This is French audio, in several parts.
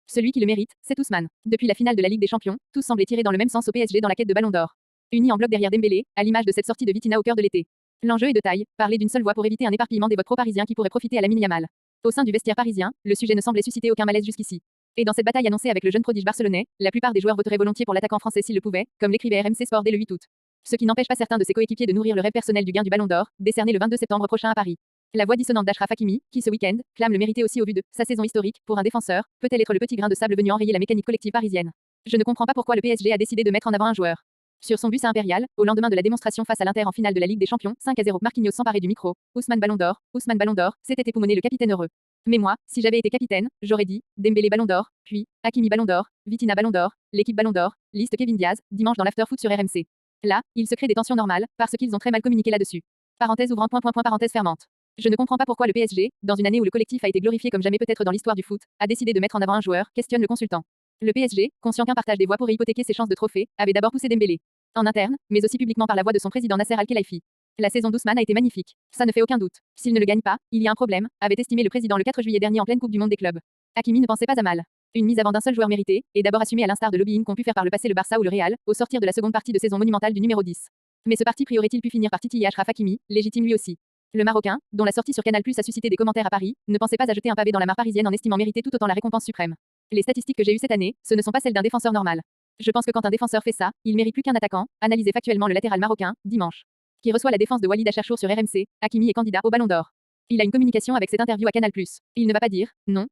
Celui qui le mérite, c'est Ousmane. Depuis la finale de la Ligue des Champions, tous semblaient tirer dans le même sens au PSG dans la quête de Ballon d'Or. Unis en bloc derrière Dembélé, à l'image de cette sortie de Vitinha au cœur de l'été. L'enjeu est de taille, parler d'une seule voix pour éviter un éparpillement des votes pro-parisiens qui pourrait profiter à Lamine Yamal. Au sein du vestiaire parisien, le sujet ne semblait susciter aucun malaise jusqu'ici. Et dans cette bataille annoncée avec le jeune prodige barcelonais, la plupart des joueurs voteraient volontiers pour l'attaquant français s'ils le pouvaient, comme l'écrivait RMC Sport dès le 8 août. Ce qui n'empêche pas certains de ses coéquipiers de nourrir le rêve personnel du gain du Ballon d'Or, décerné le 22 septembre prochain à Paris. La voix dissonante d'Achraf Hakimi, qui ce week-end clame le mériter aussi au vu de sa saison historique, pour un défenseur, peut-elle être le petit grain de sable venu enrayer la mécanique collective parisienne. Je ne comprends pas pourquoi le PSG a décidé de mettre en avant un joueur. Sur son bus à Impérial, au lendemain de la démonstration face à l'Inter en finale de la Ligue des Champions, 5-0, Marquinhos s'emparait du micro. Ousmane Ballon d'Or, s'était époumoné le capitaine heureux. Mais moi, si j'avais été capitaine, j'aurais dit Dembélé Ballon d'Or, puis Hakimi Ballon d'Or, Vitinha Ballon d'Or, l'équipe Ballon d'Or, liste Kevin Diaz, dimanche dans l'after-foot sur RMC. Là, il se crée des tensions normales, parce qu'ils ont très mal communiqué là-dessus. Parenthèse ouvrant parenthèse fermante. Je ne comprends pas pourquoi le PSG, dans une année où le collectif a été glorifié comme jamais peut-être dans l'histoire du foot, a décidé de mettre en avant un joueur, questionne le consultant. Le PSG, conscient qu'un partage des voix pourrait hypothéquer ses chances de trophée, avait d'abord poussé Dembélé. En interne, mais aussi publiquement par la voix de son président Nasser Al-Khelaifi. La saison d'Ousmane a été magnifique. Ça ne fait aucun doute. S'il ne le gagne pas, il y a un problème, avait estimé le président le 4 juillet dernier en pleine Coupe du Monde des clubs. Hakimi ne pensait pas à mal. Une mise avant d'un seul joueur mérité, et d'abord assumée à l'instar de lobbying qu'ont pu faire par le passé le Barça ou le Real, au sortir de la seconde partie de saison monumentale du numéro 10. Mais ce parti pris aurait-il pu finir par titiller Achraf Hakimi, légitime lui aussi. Le Marocain, dont la sortie sur Canal+ a suscité des commentaires à Paris, ne pensait pas à jeter un pavé dans la mare parisienne en estimant mériter tout autant la récompense suprême. Les statistiques que j'ai eues cette année, ce ne sont pas celles d'un défenseur normal. Je pense que quand un défenseur fait ça, il mérite plus qu'un attaquant, analysez factuellement le latéral marocain, dimanche. Qui reçoit la défense de Walid Acharchour sur RMC, Hakimi est candidat au Ballon d'Or. Il a une communication avec cette interview à Canal+. Il ne va pas dire non,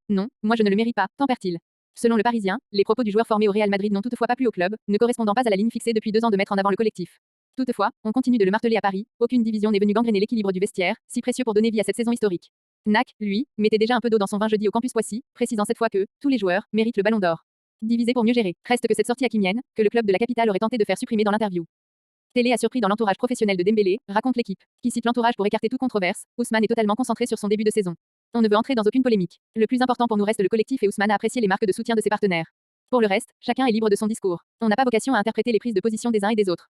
moi je ne le mérite pas, tempère-t-il. Selon le Parisien, les propos du joueur formé au Real Madrid n'ont toutefois pas plu au club, ne correspondant pas à la ligne fixée depuis 2 ans de mettre en avant le collectif. Toutefois, on continue de le marteler à Paris, aucune division n'est venue gangréner l'équilibre du vestiaire, si précieux pour donner vie à cette saison historique. Nac, lui, mettait déjà un peu d'eau dans son vin jeudi au campus Poissy, précisant cette fois que tous les joueurs méritent le Ballon d'Or. Divisé pour mieux gérer. Reste que cette sortie hakimienne, que le club de la capitale aurait tenté de faire supprimer dans l'interview. Télé a surpris dans l'entourage professionnel de Dembélé, raconte l'équipe, qui cite l'entourage pour écarter toute controverse. Ousmane est totalement concentré sur son début de saison. On ne veut entrer dans aucune polémique. Le plus important pour nous reste le collectif et Ousmane a apprécié les marques de soutien de ses partenaires. Pour le reste, chacun est libre de son discours. On n'a pas vocation à interpréter les prises de position des uns et des autres.